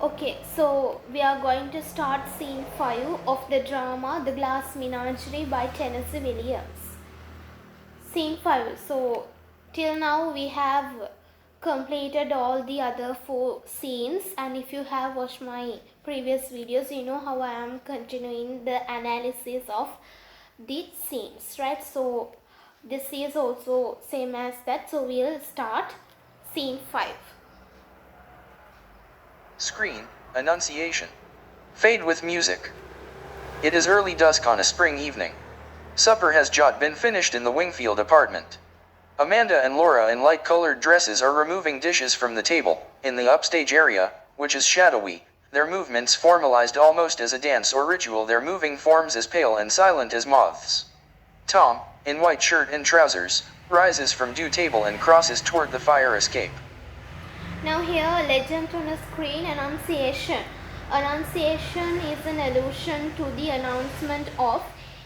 Okay, so we are going to start scene 5 of the drama The Glass Menagerie by Tennessee Williams. Scene 5. So, till now we have completed all the other 4 scenes, and if you have watched my previous videos, you know how I am continuing the analysis of the scenes, right? So, this is also same as that, so we'll start scene 5. Screen, Annunciation. Fade with music. It is early dusk on a spring evening. Supper has just been finished in the Wingfield apartment. Amanda and Laura in light-colored dresses are removing dishes from the table. In the upstage area, which is shadowy, their movements formalized almost as a dance or ritual, their moving forms as pale and silent as moths. Tom, in white shirt and trousers, rises from due table and crosses toward the fire escape. Now here, legend on a screen, Annunciation. Annunciation is an allusion to the announcement of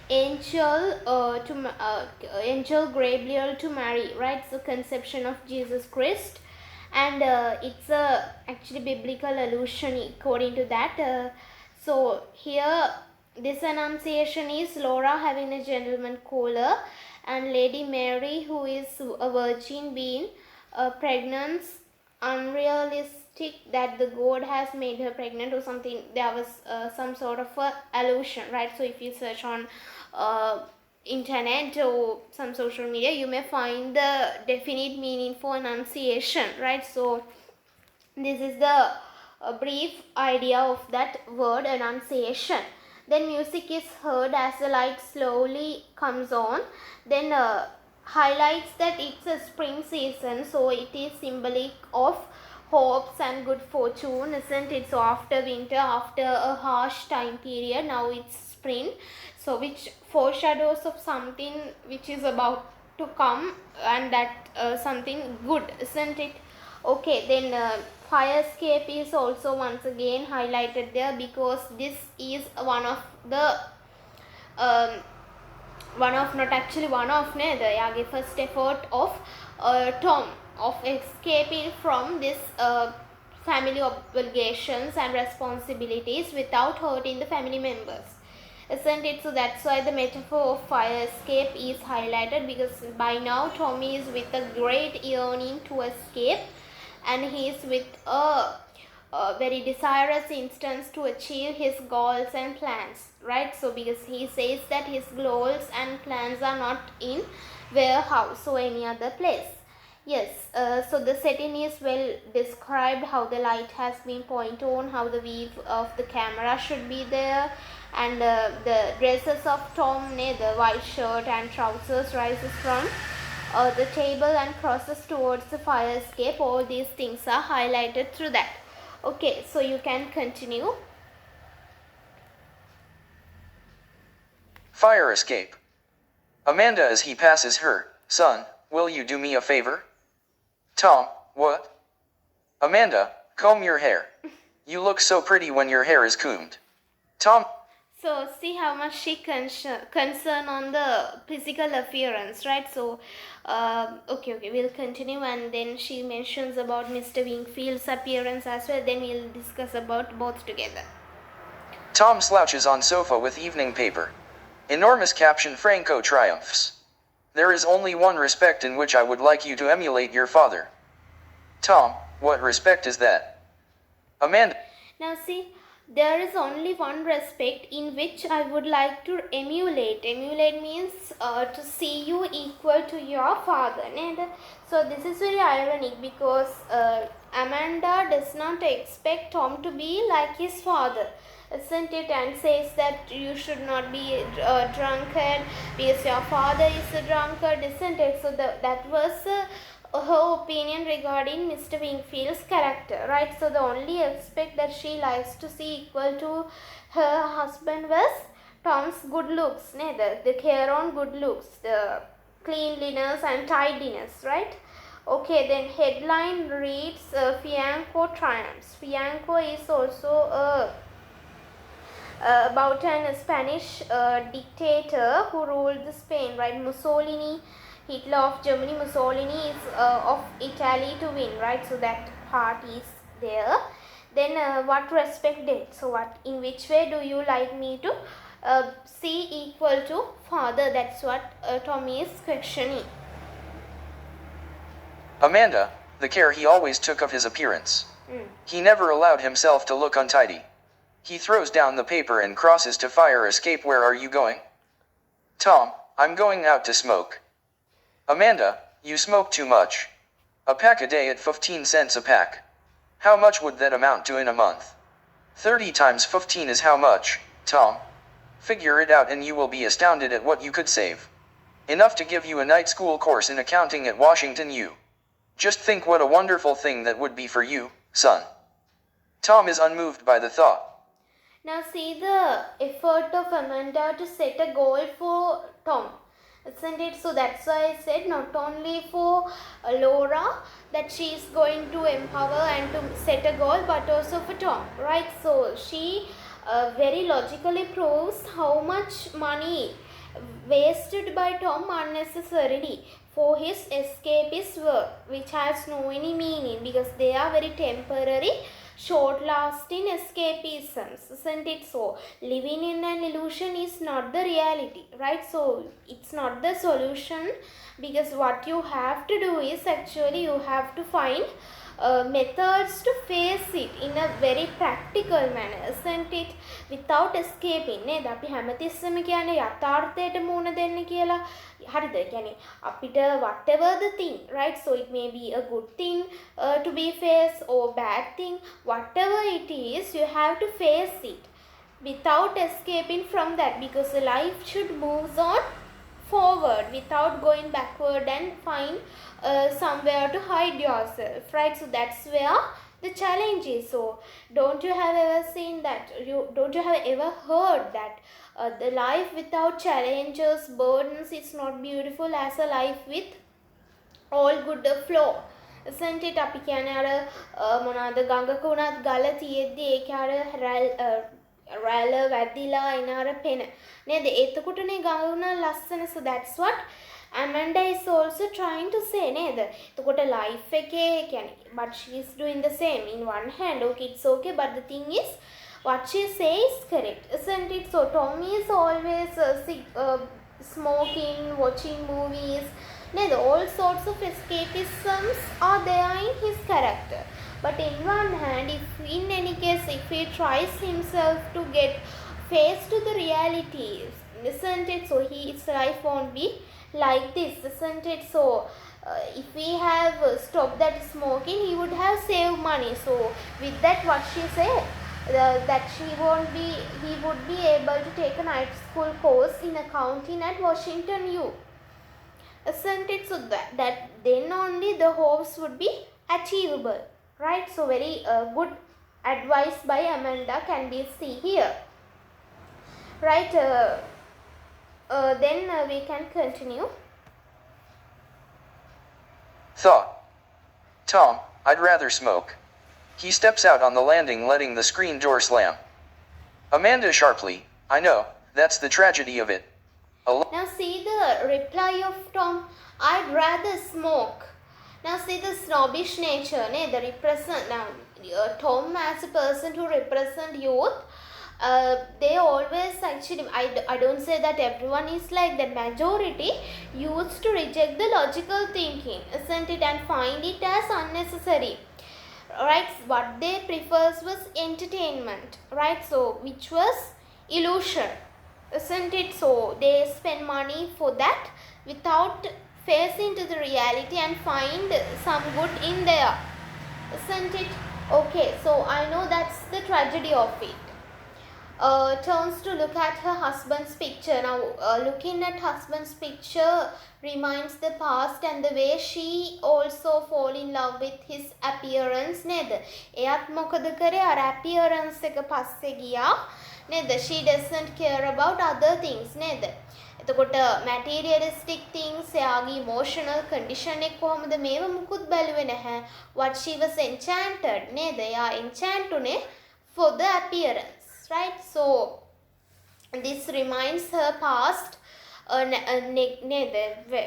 Angel Gabriel to Mary, right? So conception of Jesus Christ, and it's a actually biblical allusion according to that. So here, this Annunciation is Laura having a gentleman caller, and Lady Mary, who is a virgin, being pregnant, unrealistic that the god has made her pregnant or something. There was some sort of a allusion, right? So if you search on internet or some social media, you may find the definite meaning for Annunciation, right? So this is the brief idea of that word, Annunciation. Then music is heard as the light slowly comes on. Then highlights that it's a spring season, so it is symbolic of hopes and good fortune, isn't it? So after winter, after a harsh time period, now it's spring, so which foreshadows of something which is about to come, and that something good, isn't it? Okay, then fire escape is also once again highlighted there, because this is one of the the first effort of Tom of escaping from this family obligations and responsibilities without hurting the family members, isn't it? So that's why the metaphor of fire escape is highlighted, because by now Tommy is with a great yearning to escape, and he is with a very desirous instance to achieve his goals and plans, right? So because he says that his goals and plans are not in warehouse or any other place. Yes, so the setting is well described, how the light has been pointed on, how the view of the camera should be there, and the dresses of Tom, the white shirt and trousers, rises from the table and crosses towards the fire escape. All these things are highlighted through that. Okay, so you can continue. Fire escape. Amanda as he passes her, son, will you do me a favor? Tom, what? Amanda, comb your hair. You look so pretty when your hair is combed. Tom. So see how much she concern on the physical appearance, right? So okay, we'll continue, and then she mentions about Mr. Wingfield's appearance as well. Then we'll discuss about both together. Tom slouches on sofa with evening paper. Enormous caption: Franco triumphs. There is only one respect in which I would like you to emulate your father. Tom, what respect is that? Amanda. Now see, there is only one respect in which I would like to emulate. Emulate means to see you equal to your father. And so this is very ironic, because Amanda does not expect Tom to be like his father, isn't it? And says that you should not be a drunkard because your father is a drunkard, isn't it? So that was her opinion regarding Mr. Wingfield's character, right? So the only aspect that she likes to see equal to her husband was Tom's good looks, the care on good looks, the cleanliness and tidiness, right? Okay, then headline reads Fianco triumphs. Fianco is also about an Spanish dictator who ruled Spain, right? Mussolini, Hitler of Germany, Mussolini is of Italy to win, right? So that part is there. Then what respect did? So what, in which way do you like me to see equal to father? That's what Tommy is questioning. Amanda, the care he always took of his appearance. He never allowed himself to look untidy. He throws down the paper and crosses to fire escape. Where are you going? Tom, I'm going out to smoke. Amanda, you smoke too much. A pack a day at 15 cents a pack. How much would that amount to in a month? 30 times 15 is how much, Tom? Figure it out and you will be astounded at what you could save. Enough to give you a night school course in accounting at Washington U. Just think what a wonderful thing that would be for you, son. Tom is unmoved by the thought. Now see the effort of Amanda to set a goal for Tom, isn't it? So that's why I said not only for Laura that she is going to empower and to set a goal, but also for Tom, right? So she very logically proves how much money wasted by Tom unnecessarily for his escapist work, which has no any meaning because they are very temporary, short-lasting escapisms, isn't it? So living in an illusion is not the reality, right? So it's not the solution, because what you have to do is actually you have to find methods to face it in a very practical manner, isn't it? Without escaping නේද? අපි හැමතිස්සෙම කියන්නේ යථාර්ථයට මුහුණ දෙන්න කියලා. හරිද? කියන්නේ අපිට whatever the thing, right? So it may be a good thing to be faced or bad thing, whatever it is, you have to face it without escaping from that, because the life should move on forward without going backward and find somewhere to hide yourself, right? So that's where the challenge is. So don't you have ever seen that, don't you have ever heard that the life without challenges, burdens is not beautiful as a life with all good flow, isn't it? අපි කියන්නේ අර මොනවාද ගඟක උනත් ගල තියෙද්දි ඒක අර රැළ වැදිලා එන අර පෙන නේද? එතකොටනේ ගඟ උනා ලස්සන. So that's what Amanda is also trying to say නේද? එතකොට life එකේ කියන්නේ but she is doing the same. In one hand, okay, it's okay, but the thing is what she says is correct, isn't it? So Tommy is always smoking, watching movies, all sorts of escapisms are there in his character. But in one hand, if in any case, if he tries himself to get face to the realities, isn't it? So his life won't be like this, isn't it? So if we have stopped that smoking, he would have saved money. So with that, what she said, that he would be able to take a night school course in accounting at Washington U, isn't it? So that then only the hopes would be achievable, right? So very good advice by Amanda can be seen here, right? Then we can continue. Thought. Tom, I'd rather smoke. He steps out on the landing, letting the screen door slam. Amanda sharply, I know, that's the tragedy of it. Now see the reply of Tom, I'd rather smoke. Now see the snobbish nature, the represent. Now Tom as a person who represent youth, they always actually, I don't say that everyone is like that, majority used to reject the logical thinking, isn't it, and find it as unnecessary, right? What they prefers was entertainment, right? So which was illusion, isn't it? So they spend money for that without facing to the reality and find some good in there, isn't it? Okay, so I know that's the tragedy of it. Turns to look at her husband's picture. Now looking at husband's picture reminds the past and the way she also fall in love with his appearance නේද? එයත් මොකද කරේ අර appearance එක පස්සේ ගියා නේද? She doesn't care about other things නේද? එතකොට materialistic things, එයාගේ emotional condition එක කොහොමද මේව මුකුත් බැලුවේ නැහැ. What she was enchanted නේද? එයා enchant උනේ for the appearance, right? So this reminds her past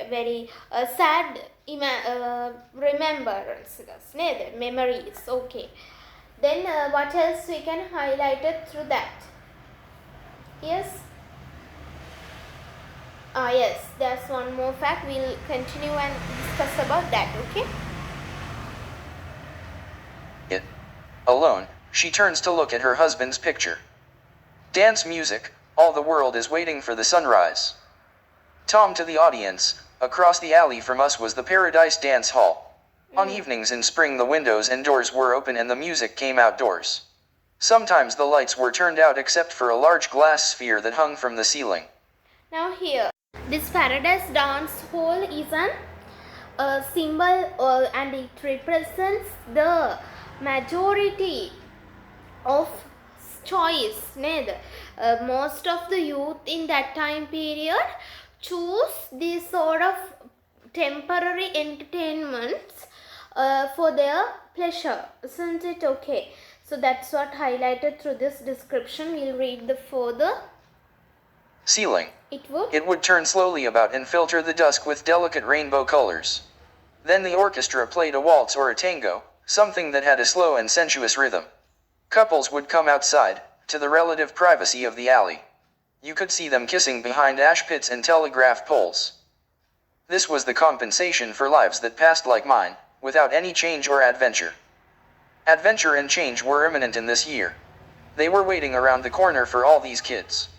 very sad remembrances, memories. Okay, Then what else we can highlight it through that? Yes. Yes, there's one more fact. We'll continue and discuss about that. Okay. Alone, she turns to look at her husband's picture. Dance music, all the world is waiting for the sunrise. Tom to the audience, across the alley from us was the Paradise Dance Hall. On evenings in spring the windows and doors were open and the music came outdoors. Sometimes the lights were turned out except for a large glass sphere that hung from the ceiling. Now here, this Paradise Dance Hall is a symbol and it represents the majority of choice. Most of the youth in that time period choose these sort of temporary entertainments for their pleasure, isn't it? Okay, so that's what highlighted through this description. We'll read the further. Ceiling. It would turn slowly about and filter the dusk with delicate rainbow colors. Then the orchestra played a waltz or a tango, something that had a slow and sensuous rhythm. Couples would come outside, to the relative privacy of the alley. You could see them kissing behind ash pits and telegraph poles. This was the compensation for lives that passed like mine, without any change or adventure. Adventure and change were imminent in this year. They were waiting around the corner for all these kids.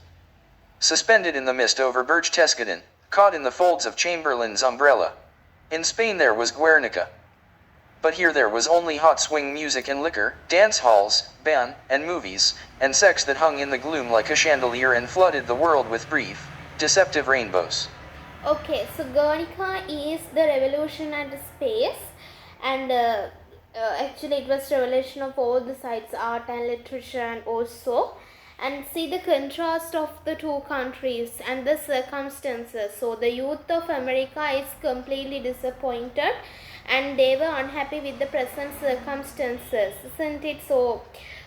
Suspended in the mist over Berchtesgaden, caught in the folds of Chamberlain's umbrella. In Spain there was Guernica. But here there was only hot swing music and liquor, dance halls, band, and movies, and sex that hung in the gloom like a chandelier and flooded the world with brief, deceptive rainbows. Okay, so Guernica is the revolution at space, and actually it was revolution of all the sides, art and literature and also. And see the contrast of the two countries and the circumstances. So the youth of America is completely disappointed and they were unhappy with the present circumstances, isn't it? So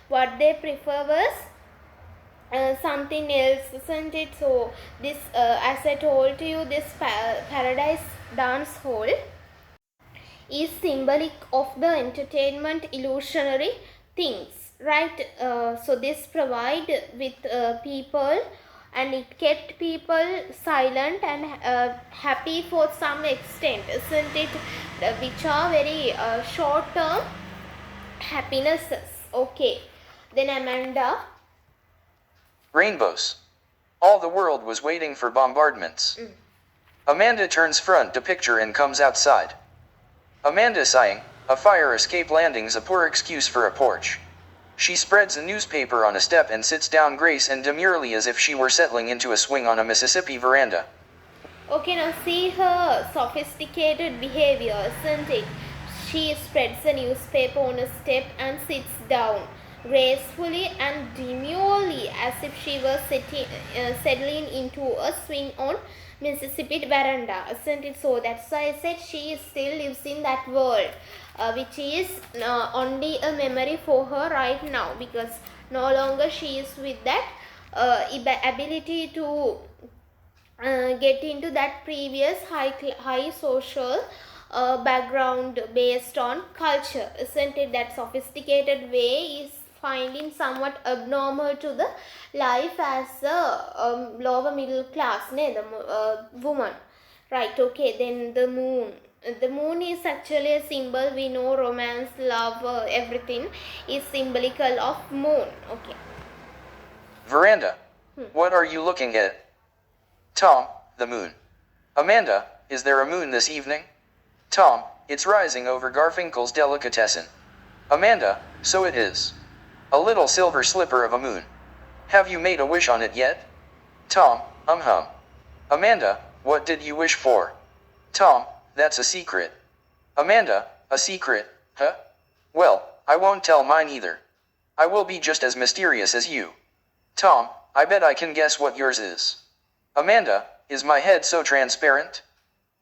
what they prefer was something else, isn't it? So this, as I told you, this Paradise Dance Hall is symbolic of the entertainment illusionary things. Right, so this provide with people and it kept people silent and happy for some extent, isn't it? Which are very short-term happinesses. Okay, then Amanda. Rainbows. All the world was waiting for bombardments. Amanda turns front to picture and comes outside. Amanda sighing, a fire escape landing's a poor excuse for a porch. She spreads a newspaper on a step and sits down grace and demurely as if she were settling into a swing on a Mississippi veranda. Okay, now see her sophisticated behavior, isn't it? She spreads a newspaper on a step and sits down gracefully and demurely as if she was settling into a swing on Mississippi veranda, isn't it? So that's why I said she still lives in that world, which is only a memory for her right now, because no longer she is with that ability to get into that previous high social background based on culture, isn't it? That sophisticated way is finding somewhat abnormal to the life as a lower middle class woman, right? Okay, then the moon. The moon is actually a symbol. We know romance, love, everything is symbolical of moon. Okay. Veranda. What are you looking at? Tom, the moon. Amanda, is there a moon this evening? Tom, it's rising over Garfinkel's delicatessen. Amanda, so it is. A little silver slipper of a moon. Have you made a wish on it yet? Tom, hum. Amanda, what did you wish for? Tom, that's a secret. Amanda, a secret, huh? Well, I won't tell mine either. I will be just as mysterious as you. Tom, I bet I can guess what yours is. Amanda, is my head so transparent?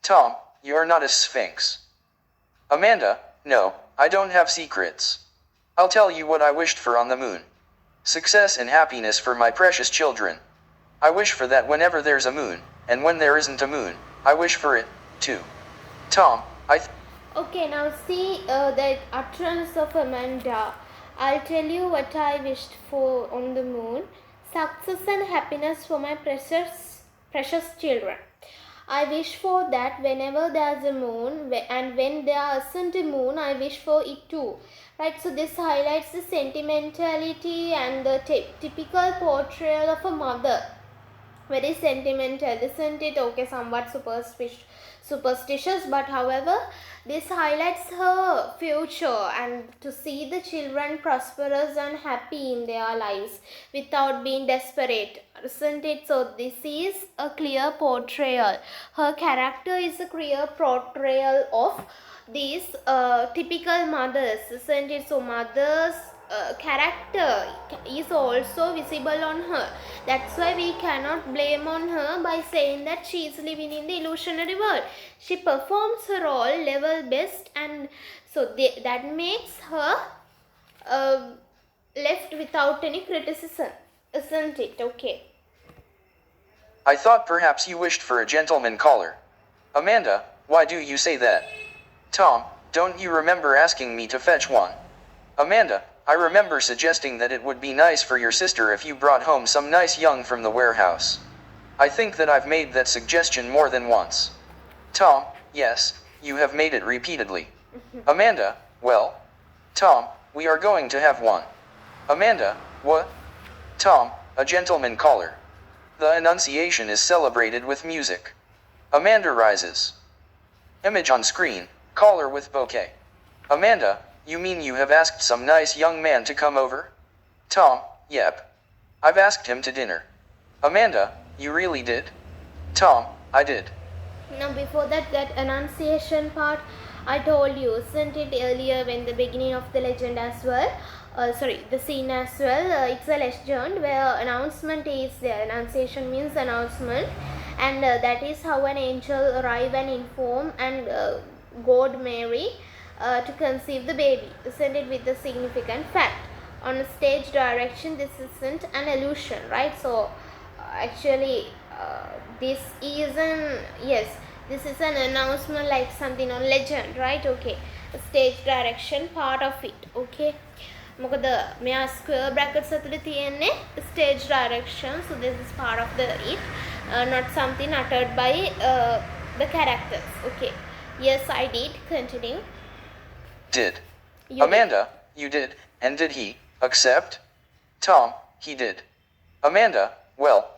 Tom, you're not a sphinx. Amanda, no, I don't have secrets. I'll tell you what I wished for on the moon. Success and happiness for my precious children. I wish for that whenever there's a moon, and when there isn't a moon, I wish for it, too. Tom, Okay, now see the utterance of Amanda. I'll tell you what I wished for on the moon. Success and happiness for my precious children. I wish for that whenever there's a moon, and when there isn't a moon, I wish for it too. Right, so this highlights the sentimentality and the typical portrayal of a mother. Very sentimental, isn't it? Okay, somewhat superstitious, but however, this highlights her future and to see the children prosperous and happy in their lives without being desperate, isn't it? So this is a clear portrayal. Her character is a clear portrayal of these typical mothers, isn't it? So mothers character is also visible on her. That's why we cannot blame on her by saying that she is living in the illusionary world. She performs her role level best, and so that makes her left without any criticism, isn't it? Okay. I thought perhaps you wished for a gentleman caller. Amanda, why do you say that? Tom, don't you remember asking me to fetch one? Amanda, I remember suggesting that it would be nice for your sister if you brought home some nice young from the warehouse. I think that I've made that suggestion more than once. Tom, yes, you have made it repeatedly. Amanda, well, Tom, we are going to have one. Amanda, what? Tom, a gentleman caller. The Annunciation is celebrated with music. Amanda rises. Image on screen, caller with bouquet. Amanda, you mean you have asked some nice young man to come over? Tom, yep. I've asked him to dinner. Amanda, you really did? Tom, I did. Now before that Annunciation part, I told you, isn't it, earlier when the beginning of the legend as well, the scene as well, it's a legend where announcement is there. Annunciation means announcement, and that is how an angel arrive and inform and God Mary to conceive the baby, isn't it, with the significant fact. On a stage direction, this isn't an illusion, right? So actually this is an announcement, like something on legend, right? Okay, stage direction part of it. Okay, මොකද මෙයා square brackets ඇතුලේ තියෙන්නේ stage direction, so this is part of the it, not something uttered by the characters. Okay, yes, I did. Continue. Did. You Amanda, you did, and did he accept? Tom, he did. Amanda, well.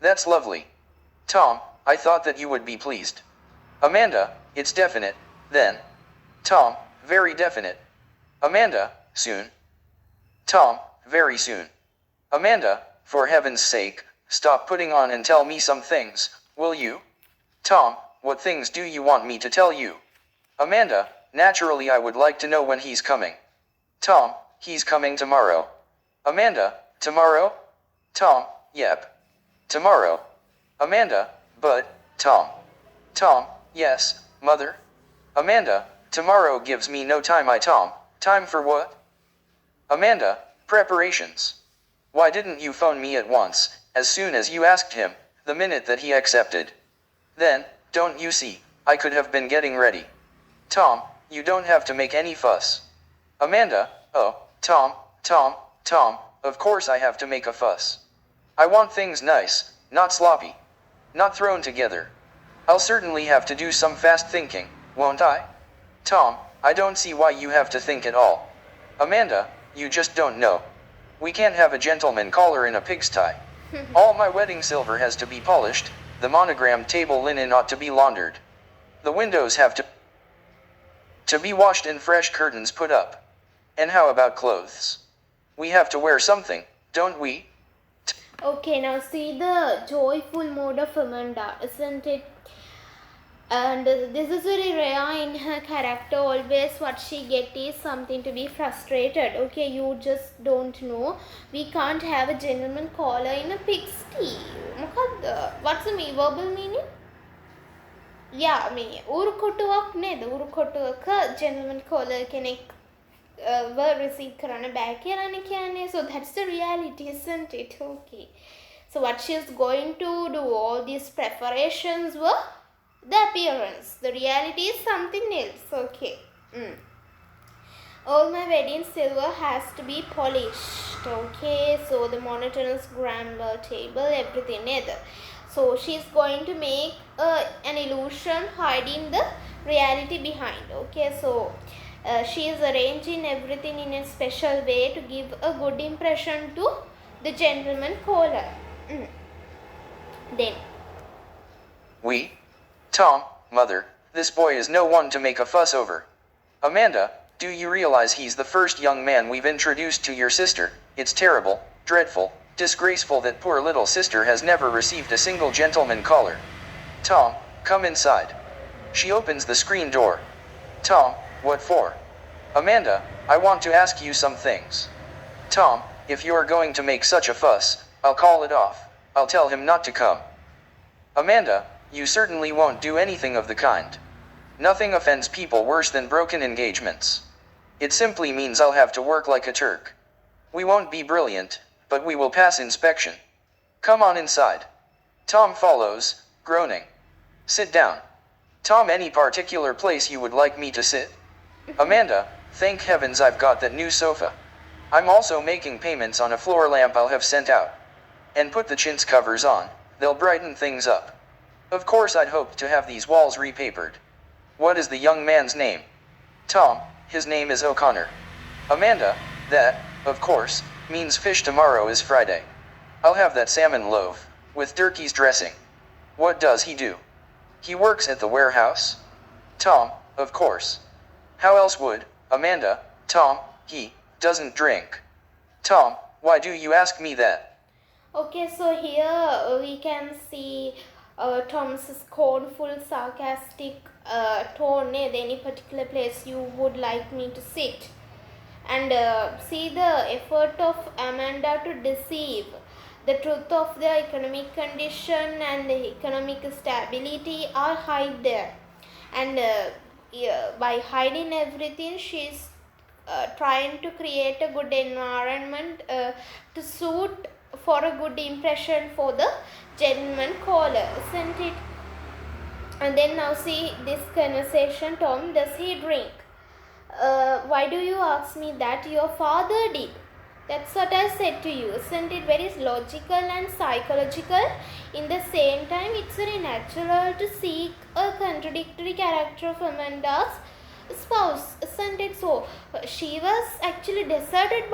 That's lovely. Tom, I thought that you would be pleased. Amanda, it's definite, then. Tom, very definite. Amanda, soon. Tom, very soon. Amanda, for heaven's sake, stop putting on and tell me some things, will you? Tom, what things do you want me to tell you? Amanda, naturally I would like to know when he's coming. Tom, he's coming tomorrow. Amanda, tomorrow? Tom, yep. Tomorrow. Amanda, but, Tom. Tom, yes, mother? Amanda, tomorrow gives me no time. Tom, time for what? Amanda, preparations. Why didn't you phone me at once, as soon as you asked him, the minute that he accepted? Then, don't you see, I could have been getting ready. Tom, you don't have to make any fuss. Amanda, oh, Tom, of course I have to make a fuss. I want things nice, not sloppy. Not thrown together. I'll certainly have to do some fast thinking, won't I? Tom, I don't see why you have to think at all. Amanda, you just don't know. We can't have a gentleman caller in a pigsty. All my wedding silver has to be polished, the monogrammed table linen ought to be laundered. The windows have to be washed and fresh curtains put up. And how about clothes? We have to wear something, don't we? Okay, now see the joyful mode of Amanda, isn't it? And this is very rare in her character. Always what she gets is something to be frustrated. Okay, you just don't know. We can't have a gentleman caller in a pigsty. What's the verbal meaning? Yeah, I mean, උරුකොටුවක් නේද? උරුකොටුවක gentleman caller කෙනෙක් receive කරන්න බෑ කියලානේ කියන්නේ. So that's the reality, isn't it? Okay. So what she's going to do, all these preparations were the appearance. The reality is something else. Okay. All my wedding silver has to be polished. Okay, so the monotonous grandma table, everything either. So she's going to make an illusion hiding the reality behind. Okay, so she is arranging everything in a special way to give a good impression to the gentleman caller. Then Tom, mother, this boy is no one to make a fuss over. Amanda, do you realize he's the first young man we've introduced to your sister? It's terrible, dreadful, disgraceful that poor little sister has never received a single gentleman caller. Tom, come inside. She opens the screen door. Tom, what for? Amanda, I want to ask you some things. Tom, if you're going to make such a fuss, I'll call it off. I'll tell him not to come. Amanda, you certainly won't do anything of the kind. Nothing offends people worse than broken engagements. It simply means I'll have to work like a Turk. We won't be brilliant, but we will pass inspection. Come on inside. Tom follows, groaning. Sit down. Tom, any particular place you would like me to sit? Amanda, thank heavens I've got that new sofa. I'm also making payments on a floor lamp I'll have sent out. And put the chintz covers on, they'll brighten things up. Of course I'd hoped to have these walls repapered. What is the young man's name? Tom, his name is O'Connor. Amanda, that, of course, means fish tomorrow is Friday. I'll have that salmon loaf, with turkey's dressing. What does he do? He works at the warehouse? Tom, of course. How else would, Amanda, Tom, he, doesn't drink. Tom, why do you ask me that? okay, so here we can see Tom's scornful, sarcastic tone at any particular place you would like me to sit. And see the effort of Amanda to deceive the truth of the economic condition and the economic stability are hide there. And by hiding everything, she's trying to create a good environment to suit for a good impression for the gentleman caller, isn't it? And then now see this conversation. Tom, does he drink? Why do you ask me that? Your father did. That's what I said to you. Isn't it very logical and psychological? In the same time, it's very natural to seek a contradictory character of Amanda's spouse, isn't it? So she was actually deserted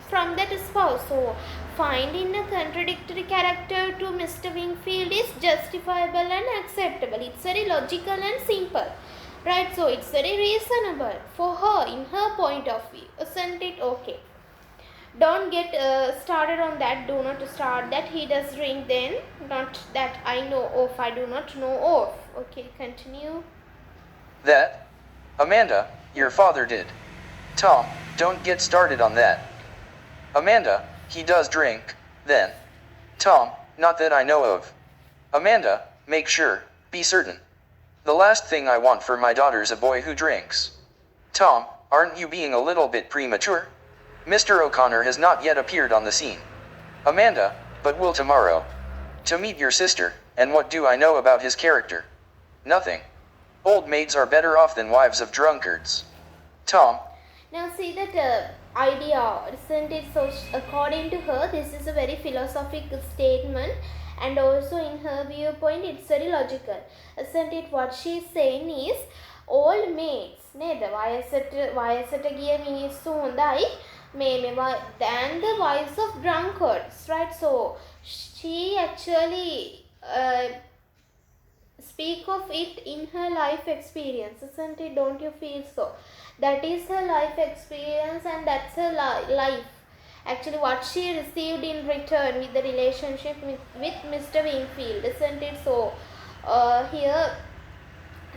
from that spouse. So finding a contradictory character to Mr. Wingfield is justifiable and acceptable. It's very logical and simple. Right, so it's very reasonable for her in her point of view, isn't it? Okay. Don't get started on that. Do not start that. He does drink then. Not that I know of. I do not know of. Okay, continue. That? Amanda, your father did. Tom, don't get started on that. Amanda, he does drink, then. Tom, not that I know of. Amanda, make sure, be certain. The last thing I want for my daughter's a boy who drinks. Tom, aren't you being a little bit premature? Mr. O'Connor has not yet appeared on the scene. Amanda, but will tomorrow. To meet your sister, and what do I know about his character? Nothing. Old maids are better off than wives of drunkards. Tom. Now see that idea, isn't it? So according to her, this is a very philosophical statement, and also in her viewpoint, it's very logical, isn't it? What she's saying is, old maids, neda වයසට ගිය මිනිස්සු හොඳයි than the wives of drunkards, right? So she actually speak of it in her life experience, isn't it? Don't you feel so? That is her life experience, and that's her life. Actually, what she received in return with the relationship with Mr. Wingfield, isn't it? So here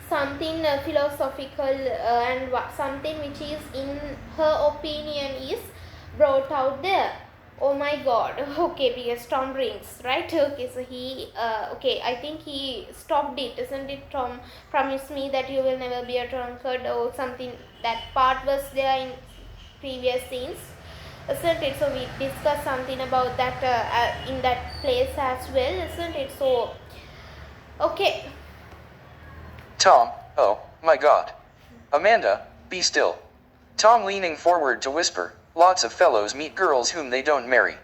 something philosophical and something which is in her opinion is brought out there. Oh my god. Okay, because Tom drinks, right? Okay, so he okay, I think he stopped it, isn't it? Tom promised me that you will never be a drunkard or something. That part was there in previous scenes, isn't it? So we discussed something about that in that place as well, isn't it? So okay. Tom, oh my god. Amanda, be still. Tom leaning forward to whisper, lots of fellows meet girls whom they don't marry.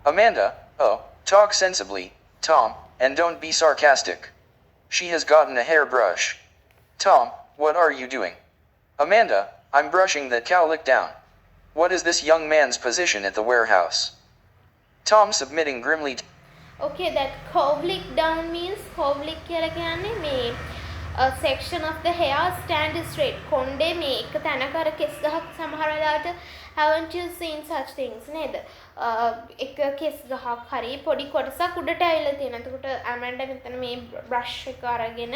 Amanda, oh, talk sensibly, Tom, and don't be sarcastic. She has gotten a hairbrush. Tom, what are you doing? Amanda, I'm brushing that cowlick down. What is this young man's position at the warehouse? Tom submitting grimly. Okay, that cowlick down means cowlick කියලා කියන්නේ මේ a section of the hair stand straight. කොණ්ඩේ මේ එක තැනක අර කෙස් ගහක් සමහර වෙලාවට haven't you seen such things නේද? එක කෙස් ගහක් හරි පොඩි කොටසක් උඩට ඇවිල්ලා තියෙනවා. එතකොට ඇමන්ඩා මෙතන මේ brush එක අරගෙන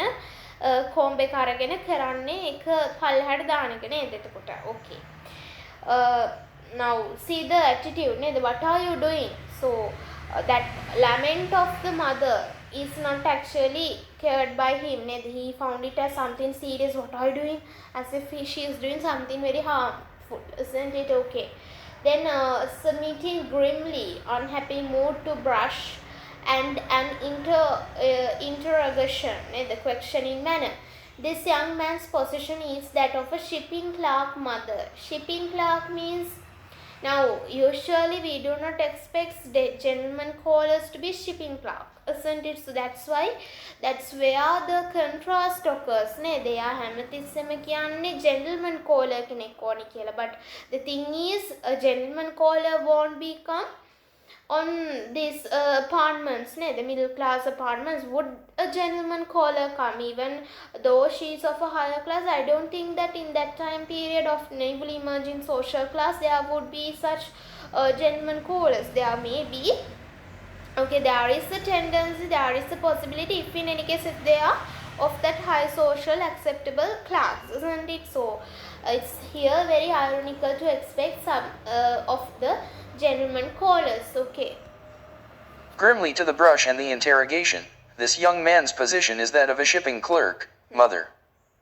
comb එක අරගෙන කරන්නේ ඒක පල්ලෙහාට දාන එක නේද? එතකොට okay. Now see the attitude නේද? What are you doing? So that lament of the mother is not actually cared by him. He found it as something serious. What are you doing? As if she is doing something very harmful. Isn't it okay? Then submitting grimly, unhappy mood to brush and an interrogation, the questioning manner. This young man's position is that of a shipping clerk mother. Shipping clerk means, now usually we do not expect the gentleman callers to be shipping clerk, isn't it? So that's where the contrast occurs. They are හැමතිස්සෙම කියන්නේ gentleman caller කෙනෙක් ඕනි කියලා. But the thing is, a gentleman caller won't become on these apartments, the middle class apartments. Would a gentleman caller come? Even though she is of a higher class, I don't think that in that time period of newly emerging social class there would be such gentleman callers. There may be, okay, there is a tendency, there is a possibility, if in any case if they are of that high social acceptable class, isn't it? So it's here very ironical to expect some of the gentleman callers. Okay. Grimly to the brush and the interrogation, this young man's position is that of a shipping clerk, mother.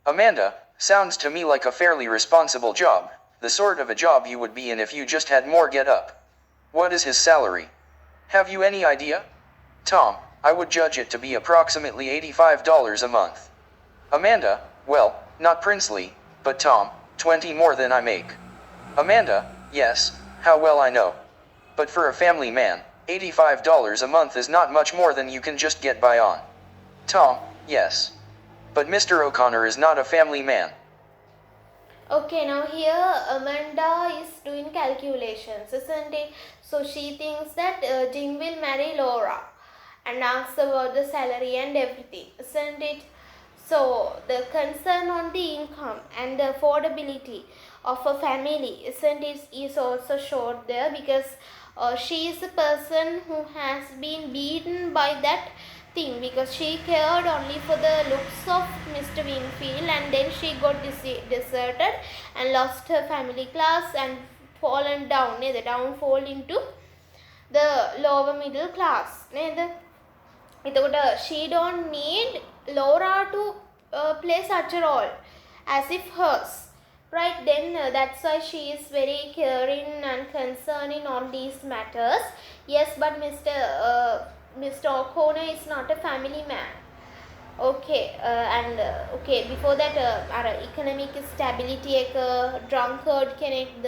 Amanda, sounds to me like a fairly responsible job, the sort of a job you would be in if you just had more get up. What is his salary? Have you any idea? Tom, I would judge it to be approximately $85 a month. Amanda, well, not princely, but Tom, 20 more than I make. Amanda, yes, how well I know. But for a family man, $85 a month is not much more than you can just get by on. Tom, yes. But Mr. O'Connor is not a family man. Okay, now here Amanda is doing calculations, isn't it? So she thinks that Jim will marry Laura and asks about the salary and everything, isn't it? So the concern on the income and the affordability of a family, isn't it, is also showed there, because she is a person who has been beaten by that thing, because she cared only for the looks of Mr. Wingfield, and then she got deserted and lost her family class and fallen down, the downfall into the lower middle class. She don't need Laura to play such a role as if hers. Right, then that's why she is very caring and concerning on these matters. Yes, but Mr. O'Connor is not a family man. Okay, okay, before that economic stability එක drunkard කෙනෙක්ද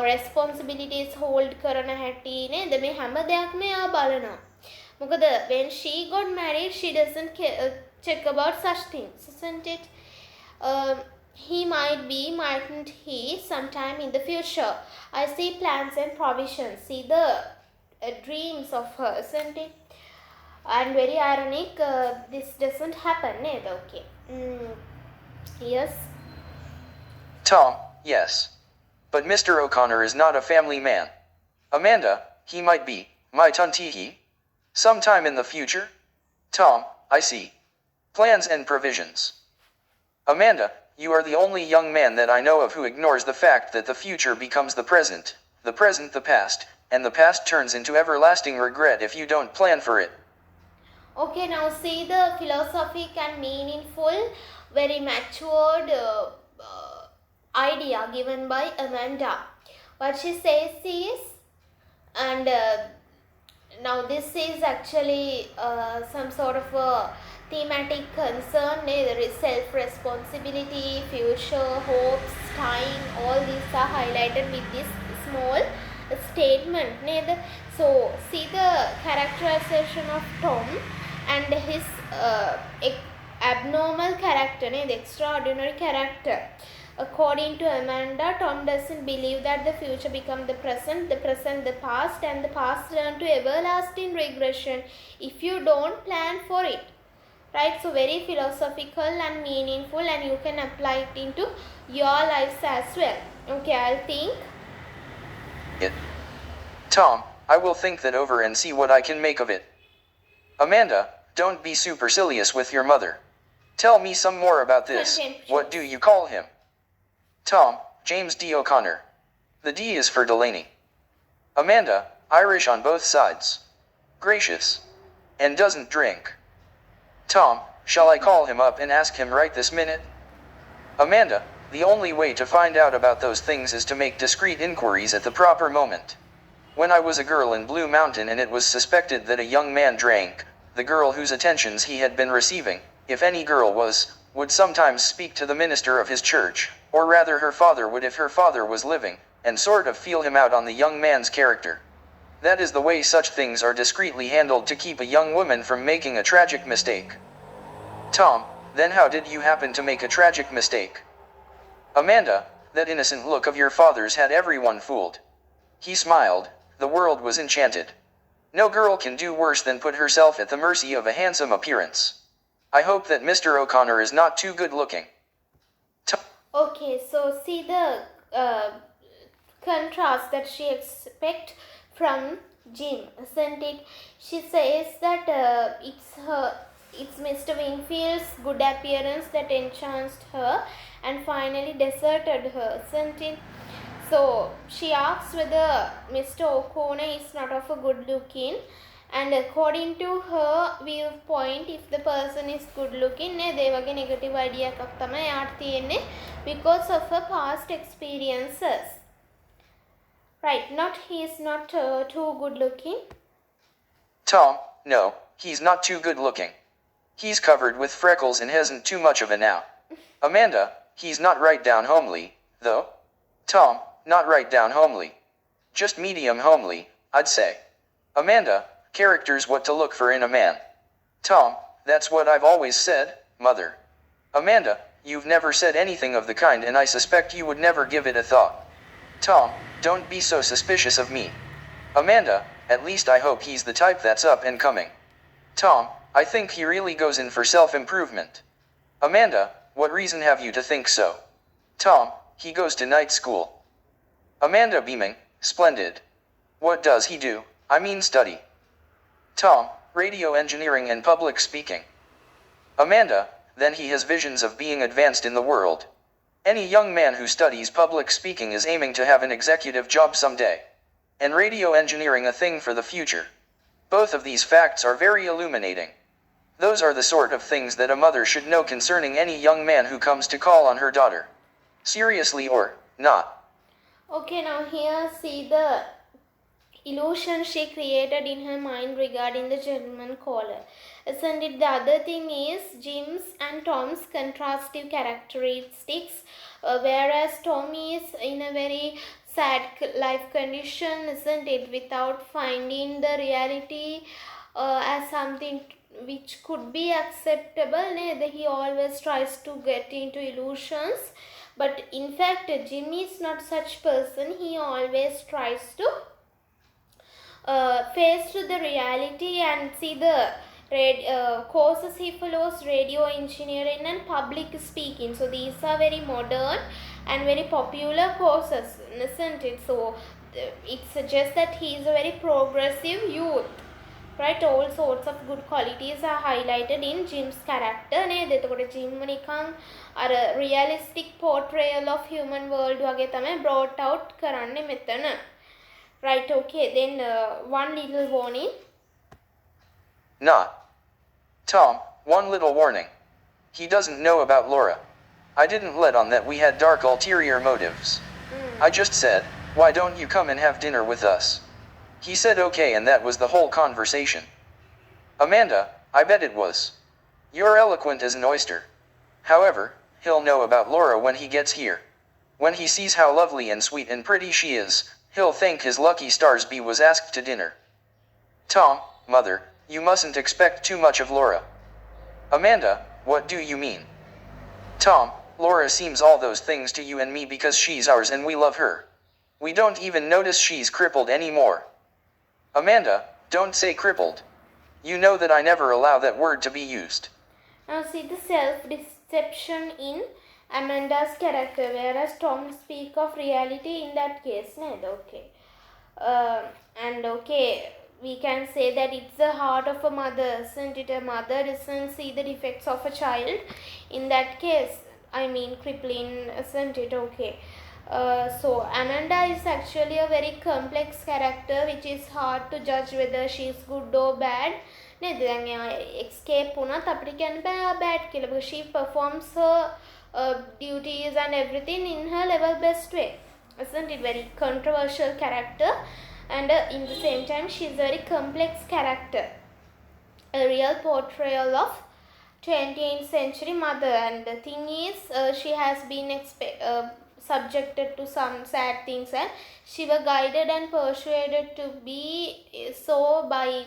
responsibilities hold කරන හැටි නේද මේ හැම දෙයක්ම එයා බලනවා. මොකද when she got married she doesn't check about such things, isn't it? He mightn't he sometime in the future. I see plans and provisions. See the dreams of her, isn't it? And very ironic, this doesn't happen, neither. Okay. Yes. Tom, yes. But Mr. O'Connor is not a family man. Amanda, he might be, mightn't he? Sometime in the future? Tom, I see. Plans and provisions. Amanda, you are the only young man that I know of who ignores the fact that the future becomes the present the past, and the past turns into everlasting regret if you don't plan for it. Okay, now see the philosophic and meaningful, very matured idea given by Amanda. What she says is, and Now this is actually some sort of a thematic concern. There is self-responsibility, future, hopes, time, all these are highlighted with this small statement. So see the characterization of Tom and his abnormal character, the extraordinary character. According to Amanda, Tom doesn't believe that the future becomes the present the past, and the past turn to everlasting regression if you don't plan for it. Right? So very philosophical and meaningful, and you can apply it into your lives as well. Okay, I'll think. It. Tom, I will think that over and see what I can make of it. Amanda, don't be supercilious with your mother. Tell me some more about this. What do you call him? Tom, James D. O'Connor. The D is for Delaney. Amanda, Irish on both sides. Gracious. And doesn't drink. Tom, shall I call him up and ask him right this minute? Amanda, the only way to find out about those things is to make discreet inquiries at the proper moment. When I was a girl in Blue Mountain and it was suspected that a young man drank, the girl whose attentions he had been receiving, if any girl would sometimes speak to the minister of his church, or rather her father would if her father was living, and sort of feel him out on the young man's character. That is the way such things are discreetly handled to keep a young woman from making a tragic mistake. Tom, then how did you happen to make a tragic mistake? Amanda, that innocent look of your father's had everyone fooled. He smiled, the world was enchanted. No girl can do worse than put herself at the mercy of a handsome appearance. I hope that Mr. O'Connor is not too good looking. Okay, so see the contrast that she expects from Jim, isn't it? She says that it's Mr. Wingfield's good appearance that entranced her and finally deserted her, isn't it? So she asks whether Mr. O'Connor is not of a good looking, and according to her viewpoint, if the person is good looking, they wage negative idea එකක් තමයි යාට තියෙන්නේ because of her past experiences. Right, not he is not too good looking. Tom, no, he's not too good looking. He's covered with freckles and hasn't too much of a now. Amanda, he's not right down homely, though. Tom, not right down homely. Just medium homely, I'd say. Amanda, character's what to look for in a man. Tom, that's what I've always said, mother. Amanda, you've never said anything of the kind and I suspect you would never give it a thought. Tom, don't be so suspicious of me. Amanda, at least I hope he's the type that's up and coming. Tom, I think he really goes in for self-improvement. Amanda, what reason have you to think so? Tom, he goes to night school. Amanda beaming, splendid. What does he do? I mean study. Tom, radio engineering and public speaking. Amanda, then he has visions of being advanced in the world. Any young man who studies public speaking is aiming to have an executive job someday. And radio engineering a thing for the future. Both of these facts are very illuminating. Those are the sort of things that a mother should know concerning any young man who comes to call on her daughter. Seriously or not. Okay, now here see the illusion she created in her mind regarding the gentleman caller. Isn't it? The other thing is Jim's and Tom's contrastive characteristics, whereas Tom is in a very sad life condition, isn't it, without finding the reality as something which could be acceptable. He always tries to get into illusions, but in fact Jim is not such person. He always tries to face to the reality and see the courses he follows: radio engineering and public speaking. So these are very modern and very popular courses, isn't it? So it suggests that he is a very progressive youth. Right, all sorts of good qualities are highlighted in Jim's character. එතකොට Jim නිකන් අර realistic portrayal of human world වගේ තමයි brought out කරන්නේ මෙතන. Right, okay, then one little warning. Not. Tom, one little warning. He doesn't know about Laura. I didn't let on that we had dark ulterior motives. I just said, why don't you come and have dinner with us? He said okay, and that was the whole conversation. Amanda, I bet it was. You're eloquent as an oyster. However, he'll know about Laura when he gets here. When he sees how lovely and sweet and pretty she is, he'll thank his lucky stars B was asked to dinner. Tom, mother, you mustn't expect too much of Laura. Amanda, what do you mean? Tom, Laura seems all those things to you and me because she's ours and we love her. We don't even notice she's crippled anymore. Amanda, don't say crippled. You know that I never allow that word to be used. Now see the self-deception in Amanda's character, whereas Tom speak of reality in that case. Okay. And okay, we can say that it's the heart of a mother, isn't it? A mother doesn't see the defects of a child. In that case, I mean crippling, isn't it? Okay. So Amanda is actually a very complex character which is hard to judge whether she is good or bad. නේද දැන් එයා escape වුණත් අපිට කියන්න බෑ bad කියලා because she performs her duties and everything in her level best way, isn't it? Very controversial character, and in the same time she is a very complex character, a real portrayal of 20th century mother. And the thing is she has been subjected to some sad things, and she was guided and persuaded to be so by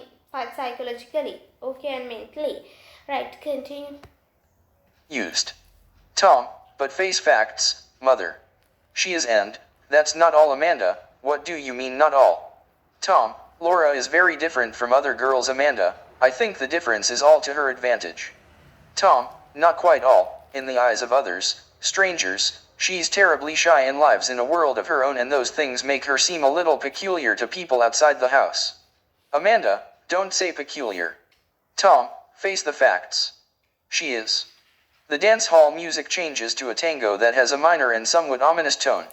psychologically, okay, and mentally. Right, continue. Used. Tom, but face facts, mother. She is, and that's not all. Amanda, what do you mean not all? Tom, Laura is very different from other girls. Amanda, I think the difference is all to her advantage. Tom, not quite all. In the eyes of others, strangers, she's terribly shy and lives in a world of her own, and those things make her seem a little peculiar to people outside the house. Amanda, don't say peculiar. Tom, face the facts. She is. The dance hall music changes to a tango that has a minor and somewhat ominous tone.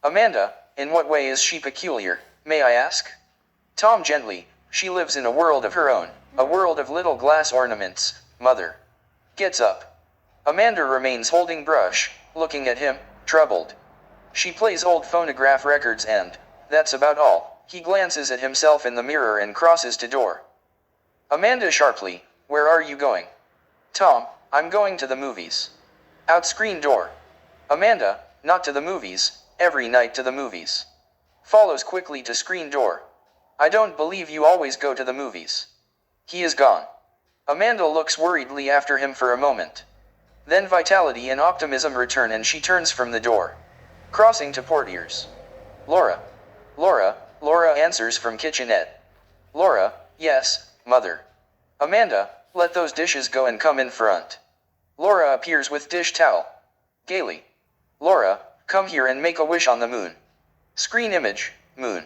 Amanda, in what way is she peculiar, may I ask? Tom gently, she lives in a world of her own, a world of little glass ornaments, mother. Gets up. Amanda remains holding brush, looking at him, troubled. She plays old phonograph records and, that's about all. He glances at himself in the mirror and crosses to door. Amanda sharply, where are you going? Tom, I'm going to the movies. Out screen door. Amanda, not to the movies, every night to the movies. Follows quickly to screen door. I don't believe you always go to the movies. He is gone. Amanda looks worriedly after him for a moment. Then vitality and optimism return and she turns from the door. Crossing to portieres. Laura. Laura answers from kitchenette. Laura, yes, mother. Amanda, let those dishes go and come in front. Laura appears with dish towel. Gaily. Laura, come here and make a wish on the moon. Screen image, moon.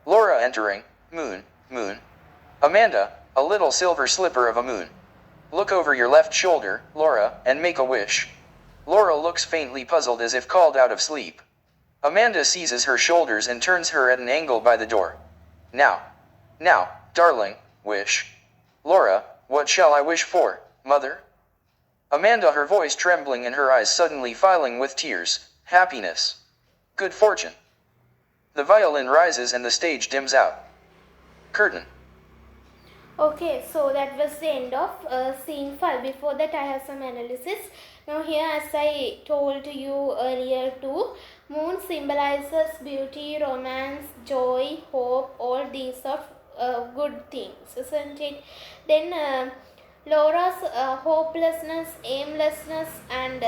Laura entering, moon, moon. Amanda, a little silver slipper of a moon. Look over your left shoulder, Laura, and make a wish. Laura looks faintly puzzled as if called out of sleep. Amanda seizes her shoulders and turns her at an angle by the door. Now, darling, wish. Laura, what shall I wish for, mother? Amanda, her voice trembling and her eyes suddenly filling with tears. Happiness. Good fortune. The violin rises and the stage dims out. Curtain. Okay, so that was the end of scene 5. Before that I have some analysis. Now here, as I told you earlier too, moon symbolizes beauty, romance, joy, hope, all these of good things, isn't it? Then Laura's hopelessness, aimlessness, and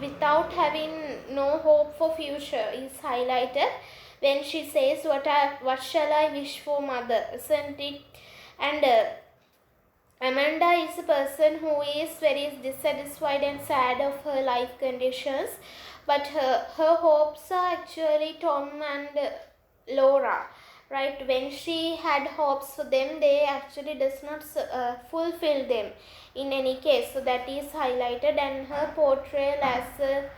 without having no hope for future is highlighted when she says, what shall I wish for, mother, isn't it? And Amanda is a person who is very dissatisfied and sad of her life conditions, but her hopes are actually Tom and Laura, right? When she had hopes for them, they actually does not fulfill them in any case. So that is highlighted, and her portrayal as a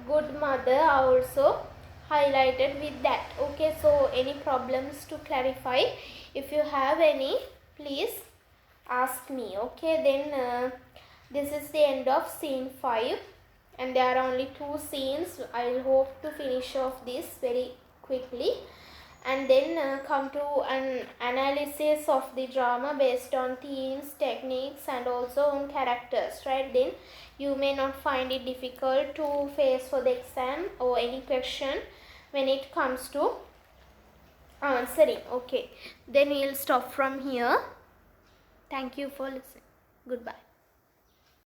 good mother are also highlighted with that. Okay, so any problems to clarify? If you have any, please ask me. Okay, then this is the end of scene 5, and there are only 2 scenes. I will hope to finish off this very quickly. and then come to an analysis of the drama based on themes, techniques, and also on characters, right? Then you may not find it difficult to face for the exam or any question when it comes to answering. Okay, then we'll stop from here. Thank you for listening. Goodbye.